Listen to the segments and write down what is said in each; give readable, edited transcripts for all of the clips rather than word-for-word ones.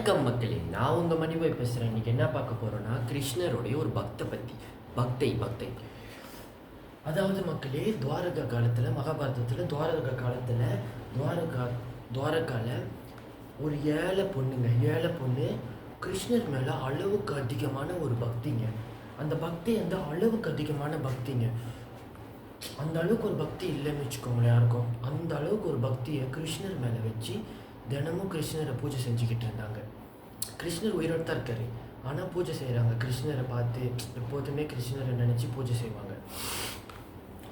வணக்கம் மக்களே, நான் உங்கள் மணிபாய் பேசுகிறேன். இன்றைக்கி என்ன பார்க்க போகிறோன்னா, கிருஷ்ணருடைய ஒரு பக்தை. அதாவது மக்களே, துவாரகா காலத்தில், மகாபாரதத்தில் துவாரகா காலத்தில் துவாரகாவில் ஒரு ஏழை பொண்ணு கிருஷ்ணர் மேலே அளவுக்கு அதிகமான ஒரு பக்திங்க. அந்த பக்தி அளவுக்கு அதிகமான பக்திங்க. அந்த அளவுக்கு ஒரு பக்தி இல்லைன்னு வச்சுக்கோங்களேன் யாருக்கும். அந்த அளவுக்கு ஒரு பக்தியை கிருஷ்ணர் மேலே வச்சு தினமும் கிருஷ்ணரை பூஜை செஞ்சுக்கிட்டு இருந்தாங்க. கிருஷ்ணர் உயிரோடு தான் இருக்கார், ஆனால் பூஜை செய்கிறாங்க. கிருஷ்ணரை பார்த்து எப்போதுமே கிருஷ்ணரை நினச்சி பூஜை செய்வாங்க.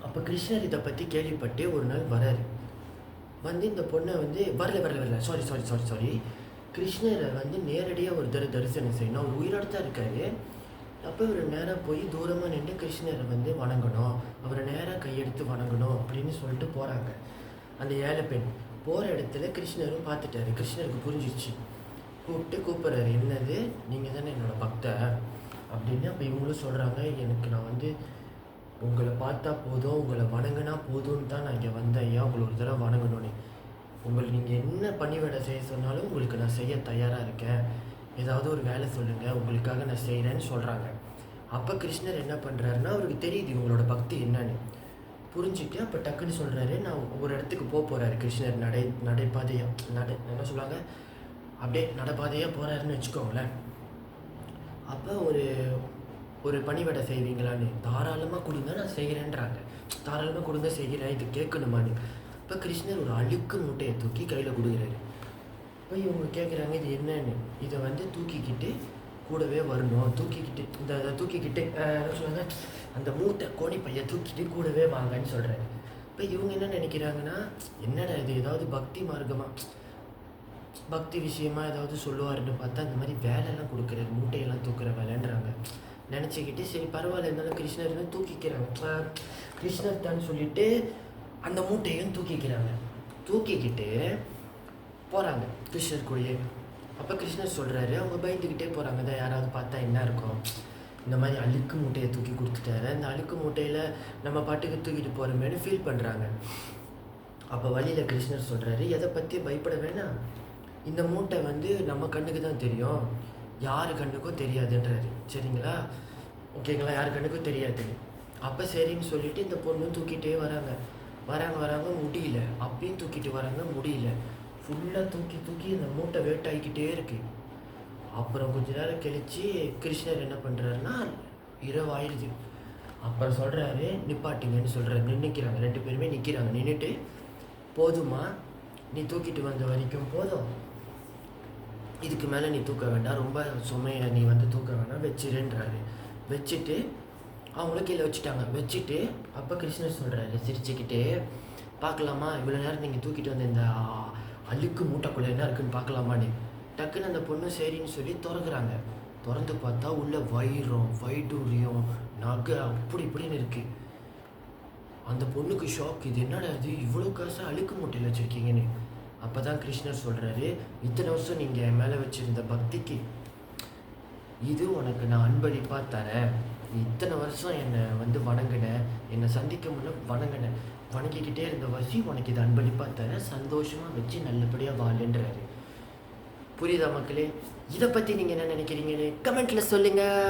அப்போ கிருஷ்ணர் இதை பற்றி கேள்விப்பட்டு ஒரு நாள் வராரு. இந்த பொண்ணை வரல சாரி கிருஷ்ணரை நேரடியாக ஒரு தரிசனம் செய்யணும். அவர் உயிரோடு தான் இருக்காரு. அப்போ இவர் நேராக போய் தூரமாக நின்று கிருஷ்ணரை வணங்கணும், அவரை நேராக கையெடுத்து வணங்கணும் அப்படின்னு சொல்லிட்டு போகிறாங்க. அந்த ஏழை பெண் போகிற இடத்துல கிருஷ்ணரும் பார்த்துட்டாரு. கிருஷ்ணருக்கு புரிஞ்சிச்சு. கூப்பிட்றாரு, என்னது நீங்கள் தானே என்னோடய பக்தை அப்படின்னு. அப்போ இவங்களும் சொல்கிறாங்க, எனக்கு நான் உங்களை பார்த்தா போதும், உங்களை வணங்கினா போதும்னு தான் நான் இங்கே வந்தேன். ஐயா, உங்களை ஒரு தடவை வணங்கணும்னு. நீங்கள் என்ன பணிவிடை செய்ய சொன்னாலும் உங்களுக்கு நான் செய்ய தயாராக இருக்கேன். ஏதாவது ஒரு வேலை சொல்லுங்கள், உங்களுக்காக நான் செய்கிறேன்னு சொல்கிறாங்க. அப்போ கிருஷ்ணர் என்ன பண்ணுறாருன்னா, அவருக்கு தெரியுது இவங்களோட பக்தி என்னன்னு புரிஞ்சுட்டு அப்போ டக்குன்னு சொல்கிறாரு, நான் ஒரு இடத்துக்கு போகிறாரு. கிருஷ்ணர் நடைபாதையாக என்ன சொல்லுவாங்க, அப்படியே நடைபாதையாக போகிறாருன்னு வச்சுக்கோங்களேன். அப்போ ஒரு பணிவிடை செய்வீங்களான்னு, தாராளமாக கொடுங்க நான் செய்கிறேன்றாங்க. தாராளமாக கொடுங்க செய்கிறேன், இது கேட்கணுமான்னு. இப்போ கிருஷ்ணர் ஒரு அழுக்கு மூட்டையை தூக்கி கையில் கொடுக்குறாரு. இப்போ இவங்க கேட்குறாங்க, இது என்னன்னு. இதை தூக்கிக்கிட்டு கூடவே வரணும், தூக்கிக்கிட்டு என்ன சொல்லுவாங்க, அந்த மூட்டை கோணி பையை தூக்கிட்டு கூடவே வாங்கன்னு சொல்கிறாரு. இப்போ இவங்க என்ன நினைக்கிறாங்கன்னா, என்னடா இது ஏதாவது பக்தி மார்க்கமாக பக்தி விஷயமா ஏதாவது சொல்லுவாருன்னு பார்த்தா இந்த மாதிரி வேலையெல்லாம் கொடுக்குறாரு, மூட்டையெல்லாம் தூக்குற வேலைன்றாங்க. நினச்சிக்கிட்டு சரி பரவாயில்ல இருந்தாலும் கிருஷ்ணர் தூக்கிக்கிறாங்க. கிருஷ்ணர் தான் சொல்லிட்டு அந்த மூட்டையும் தூக்கிக்கிட்டு போகிறாங்க கிருஷ்ணர் கூடயே. அப்போ கிருஷ்ணர் சொல்கிறாரு, அவங்க பயந்துக்கிட்டே போகிறாங்க, தான் யாராவது பார்த்தா என்ன இருக்கும், இந்த மாதிரி அழுக்கு மூட்டையை தூக்கி கொடுத்துட்டாரு, அந்த அழுக்கு மூட்டையில் நம்ம பாட்டுக்கு தூக்கிட்டு போகிறோமேனு ஃபீல் பண்ணுறாங்க. அப்போ வழியில் கிருஷ்ணர் சொல்கிறாரு, எதை பற்றி பயப்பட வேணாம், இந்த மூட்டை நம்ம கண்ணுக்கு தான் தெரியும், யார் கண்ணுக்கும் தெரியாதுன்றாரு. சரிங்களா, ஓகேங்களா, யார் கண்ணுக்கும் தெரியாது. அப்போ சரின்னு சொல்லிவிட்டு இந்த பொண்ணும் தூக்கிட்டே வராங்க முடியல. அப்பயும் தூக்கிட்டு வராங்க, முடியல. ஃபுல்லாக தூக்கி இந்த மூட்டை வெயிட் ஆகிக்கிட்டே இருக்குது. அப்புறம் கொஞ்ச நேரம் கழித்து கிருஷ்ணர் என்ன இரவு ஆயிடுது. அப்புறம் சொல்கிறாரு, நிப்பாட்டுங்கன்னு சொல்கிறாரு. நின்றுக்கிறாங்க, 2 பேருமே நிற்கிறாங்க. நின்றுட்டு, போதுமா, நீ தூக்கிட்டு வந்த வரைக்கும் போதும், இதுக்கு மேலே நீ தூக்க வேண்டாம், ரொம்ப சுமையை நீ தூக்க வேண்டாம், வச்சிருன்றாரு. வச்சுட்டு அவங்களும் கீழே வச்சுட்டு அப்போ கிருஷ்ணர் சொல்கிறாரு சிரிச்சுக்கிட்டே, பார்க்கலாமா, இவ்வளோ நேரம் நீங்கள் தூக்கிட்டு வந்த இந்த அழுக்கு மூட்டைக்குள்ளே என்ன இருக்குன்னு பார்க்கலாமான்னு. டக்குன்னு அந்த பொண்ணு சரின்னு சொல்லி திறந்து பார்த்தா உள்ள வைடூரியம் நகை இப்படின்னு இருக்குது. அந்த பொண்ணுக்கு ஷாக், இது என்னடா இது, இவ்வளோ காசு அழுக்கு மூட்டையில் வச்சுருக்கீங்கன்னு. அப்போ தான் கிருஷ்ணர் சொல்கிறாரு, இத்தனை வருஷம் நீங்கள் என் மேலே வச்சுருந்த பக்திக்கு இது உனக்கு நான் அன்பளிப்பாக தரேன். இத்தனை வருஷம் என்னை வணங்கினேன், என்னை சந்திக்க முன்ன வணங்கிக்கிட்டே இருந்த வசி உனக்கு இது அன்பளிப்பாக தரேன், சந்தோஷமாக வச்சு நல்லபடியாக வாழுன்றாரு. புரியுதா மக்களே? இதை பற்றி நீங்கள் என்ன நினைக்கிறீங்கன்னு கமெண்ட்டில் சொல்லுங்கள்.